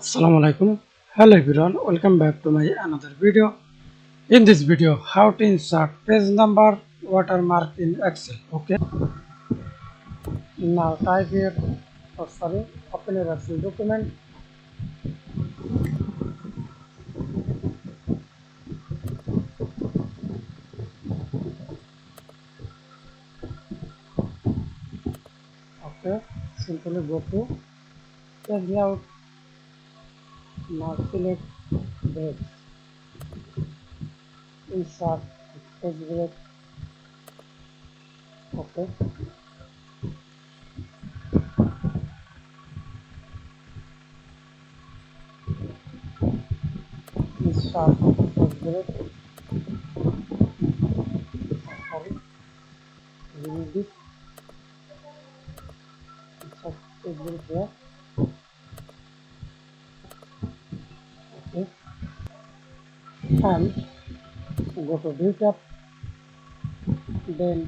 Assalamu alaikum. Hello everyone, welcome back to my another video. In this video, how to insert page number watermark in Excel. Okay, now type here, open your Excel document. Okay, simply go to page layout. Now select break, insert page break. Okay, insert page break. Sorry, remove this. Insert page break here. Okay, and go to view tab, then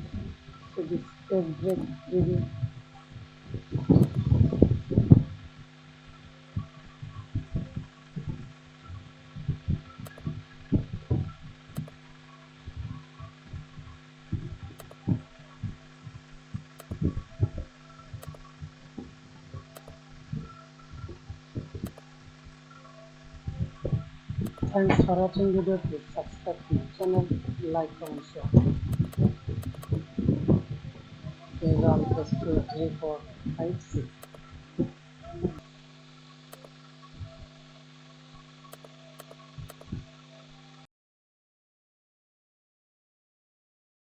to this page break preview. Thanks for watching video. Please subscribe to my channel, like, comment, share. Please all press 2, 3, 4, 5, 6.